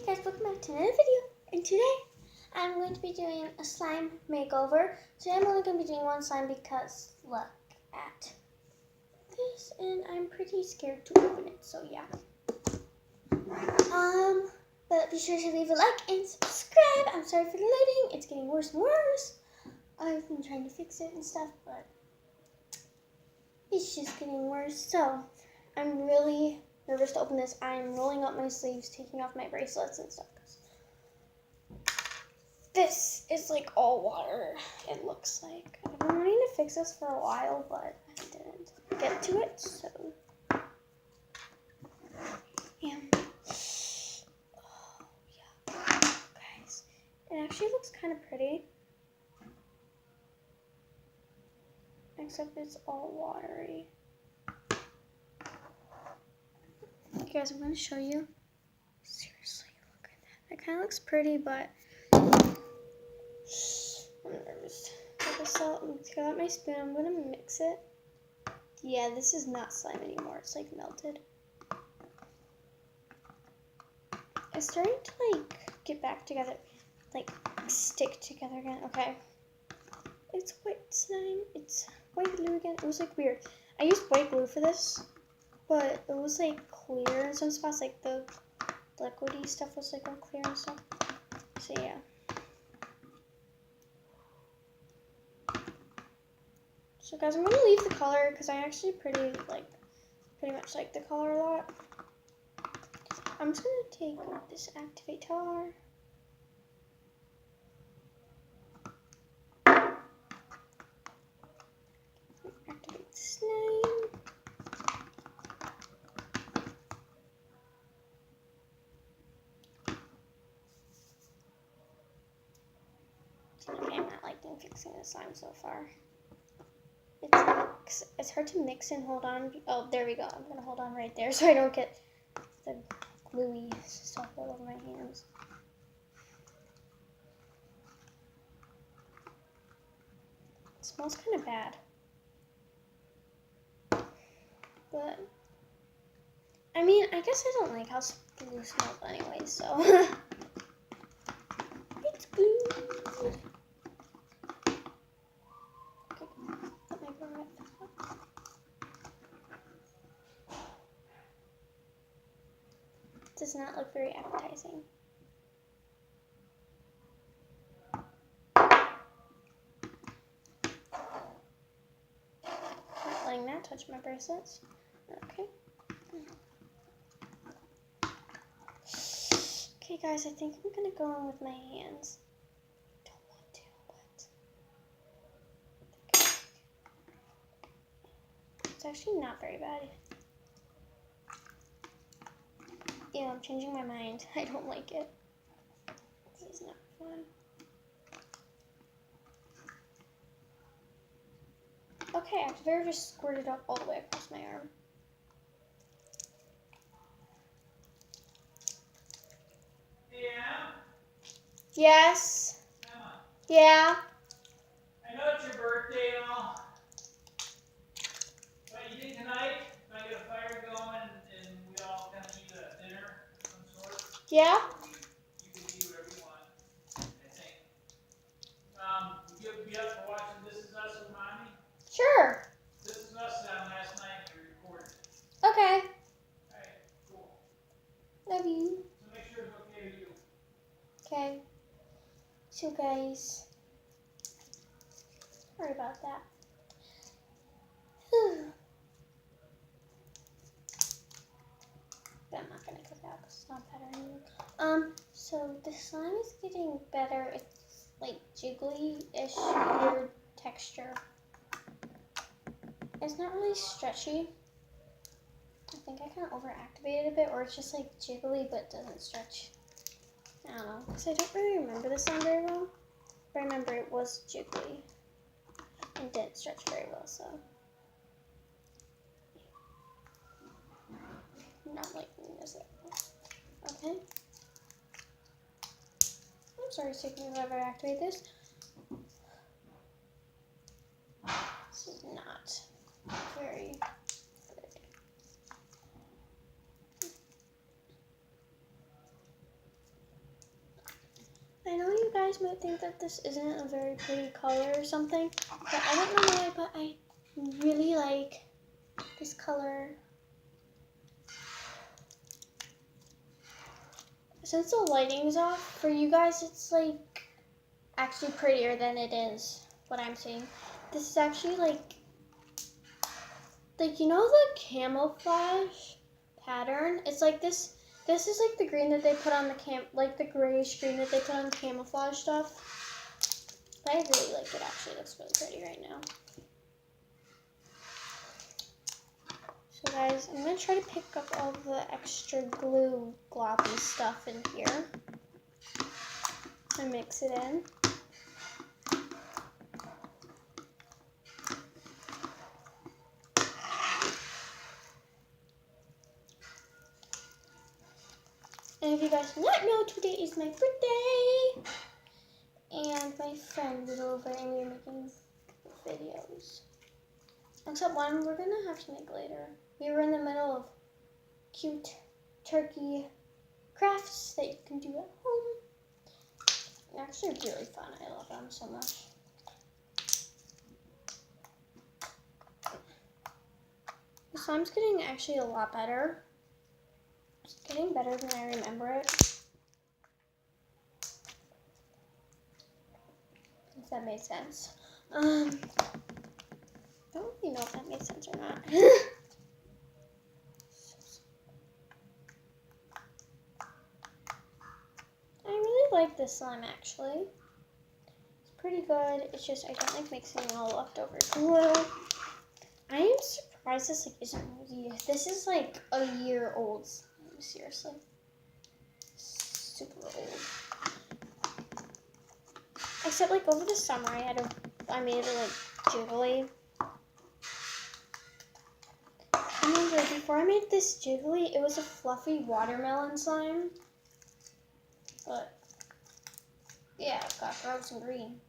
Hey guys, welcome back to another video, and today I'm going to be doing a slime makeover. Today I'm only going to be doing one slime because look at this, and I'm pretty scared to open it, so yeah. But be sure to leave a like and subscribe. I'm sorry for the lighting, it's getting worse and worse. I've been trying to fix it and stuff, but it's just getting worse, so I'm really nervous to open this. I'm rolling up my sleeves, taking off my bracelets and stuff. This is like all water, it looks like. I've been wanting to fix this for a while, but I didn't get to it, so. Yeah. Oh, yeah. Guys, it actually looks kind of pretty. Except it's all watery. Okay, guys, I'm going to show you. Seriously, look at that. That kind of looks pretty, but I'm nervous. Take this out and take out my spoon. I'm going to mix it. Yeah, this is not slime anymore. It's like melted. It's starting to like get back together. Like stick together again. Okay. It's white slime. It's white glue again. It was like weird. I used white glue for this, but it was like clear in some spots. Like the liquidy stuff was like unclear and stuff. So yeah. So guys, I'm gonna leave the color because I actually pretty much like the color a lot. I'm just gonna take this activate tar. Activate the slime. Okay, I'm not liking fixing the slime so far. It's hard to mix and hold on. Oh, there we go. I'm gonna hold on right there so I don't get the gluey stuff all over my hands. It smells kind of bad. But, I mean, I guess I don't like how glue smells anyway, so. It's glue. Okay, let me burn it. Does not look very appetizing. Not letting that touch my bracelets. Okay. Okay, guys, I think I'm gonna go in with my hands. Don't want to, but it's actually not very bad. Yeah, I'm changing my mind. I don't like it. This is not fun. Okay, Activator just squirted up all the way across my arm. Yeah? Yes? Emma, Yeah? I know it's your birthday and all, but you think tonight, if I get a fire going and we all kind of eat a dinner of some sort, Yeah? you can do whatever you want, I think. Would you be up for watching This Is Us with Mommy? Sure. This Is Us last night we recorded. Okay. Alright, cool. Love you. So make sure it's okay with you. Okay. So guys, sorry about that. But I'm not gonna cook it out because it's not better anymore. So the slime is getting better. It's like jiggly-ish weird texture. It's not really stretchy. I think I kind of overactivated a bit, or it's just like jiggly but doesn't stretch. I don't know, because I don't really remember the slime very well. But I remember it was jiggly and didn't stretch very well, so. I'm not liking this at all. Okay. I'm sorry it's taking me forever to activate this. This is not very good. guys might think that this isn't a very pretty color or something, but I don't know why, but I really like this color. Since the lighting's off, for you guys, it's like actually prettier than it is what I'm seeing. This is actually like you know the camouflage pattern? It's like this. This is like the green that they put on the like the grayish green that they put on camouflage stuff. But I really like it. Actually, it looks really pretty right now. So guys, I'm gonna try to pick up all the extra glue gloppy stuff in here and mix it in. And if you guys do not know, today is my birthday, and my friend is over, and we're making videos. Except one we're gonna have to make later. We were in the middle of cute turkey crafts that you can do at home. They're actually really fun. I love them so much. The slime's getting actually a lot better. It's getting better than I remember it. If that made sense. I don't really know if that made sense or not. I really like this slime actually. It's pretty good. It's just I don't like mixing all the leftovers glue. I am surprised this like isn't this is like a year old slime, seriously. Super old. Except like over the summer I made it like jiggly. I remember before I made this jiggly, it was a fluffy watermelon slime. But yeah, it got gross and green.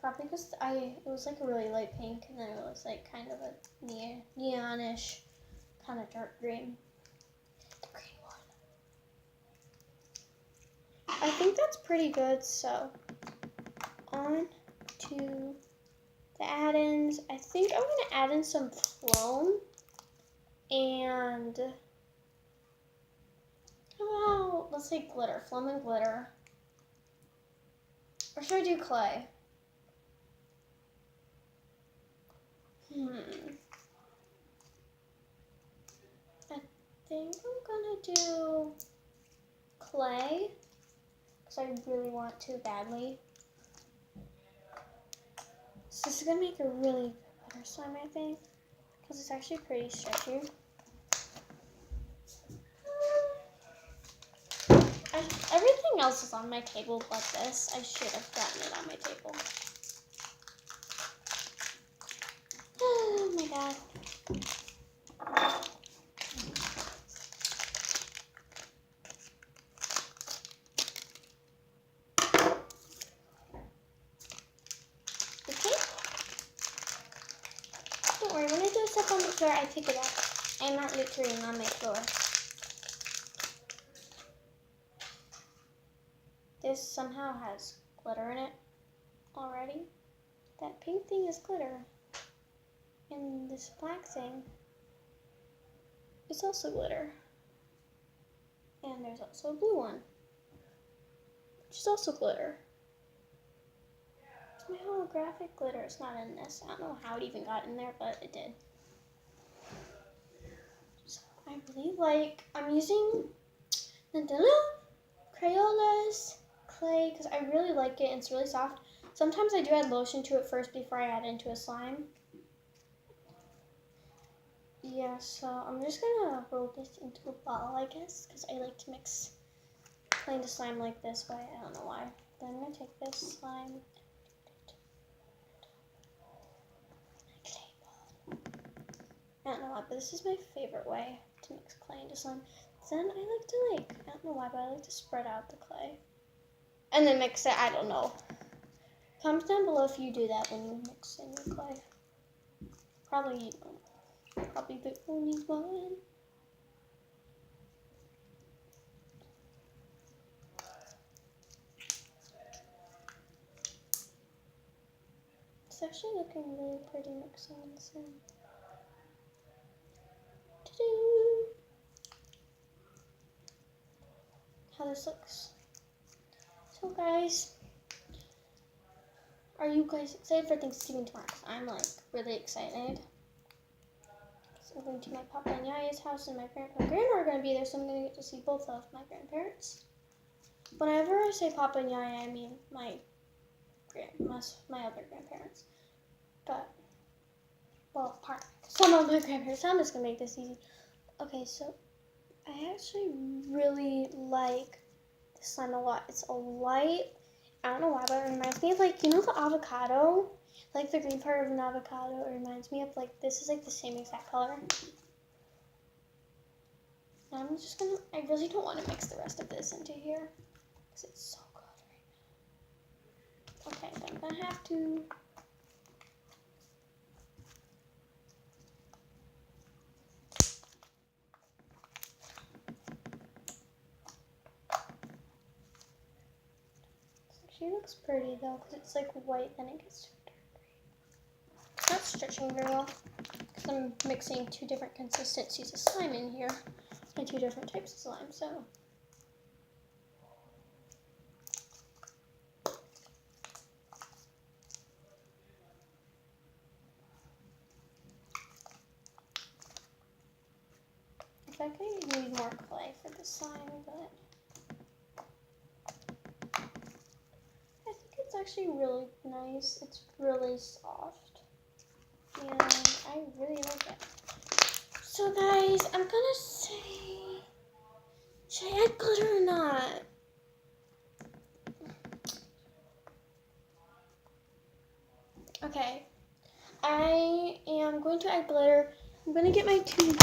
Probably because it was like a really light pink, and then it was like kind of a neonish kind of dark green. The green one. I think that's pretty good. So on to the add-ins. I think I'm gonna add in some foam and how about let's say glitter, foam and glitter. Or should I do clay? I think I'm gonna do clay because I really want to badly. So this is gonna make a really better slime, I think, because it's actually pretty stretchy. Everything else is on my table but this. I should have gotten it on my table. Oh my god. Okay. Don't worry, when I do stuff on the floor, I pick it up. I'm not littering on my floor. This somehow has glitter in it already. That pink thing is glitter. And this black thing is also glitter. And there's also a blue one, which is also glitter. It's my holographic glitter. It's not in this. I don't know how it even got in there, but it did. So I really like, I'm using Nutella, Crayola's clay, because I really like it and it's really soft. Sometimes I do add lotion to it first before I add it into a slime. Yeah, so I'm just gonna roll this into a ball, I guess, because I like to mix clay into slime like this way. I don't know why. Then I'm gonna take this slime. I don't know why, but this is my favorite way to mix clay into slime. Then I like to I don't know why, but I like to spread out the clay. And then mix it, I don't know. Comment down below if you do that when you mix in your clay. Probably you don't. Probably the only one. It's actually looking really pretty mixing this in. Ta-doo! How this looks. So guys, are you guys excited for Thanksgiving tomorrow? I'm like really excited. So I'm going to my Papa and Yaya's house, and my grandma are going to be there, so I'm going to get to see both of my grandparents. Whenever I say Papa and Yaya, I mean my other grandparents. But, well, some of my grandparents. I'm just going to make this easy. Okay, so I actually really like this slime a lot. It's a light, I don't know why, but it reminds me of like, you know the avocado? Like the green part of an avocado, it reminds me of like, this is like the same exact color. And I'm just gonna, I really don't want to mix the rest of this into here, because it's so good right now. Okay, so I'm gonna have to, she looks pretty though, because it's like white, then it gets dark green. It's not stretching very well, because I'm mixing two different consistencies of slime in here, and two different types of slime, so. I think I need more clay for the slime, but I think it's actually really nice. It's really soft, and I really like it. So guys, I'm gonna say, should I add glitter or not? Okay, I am going to add glitter. I'm gonna get my tube.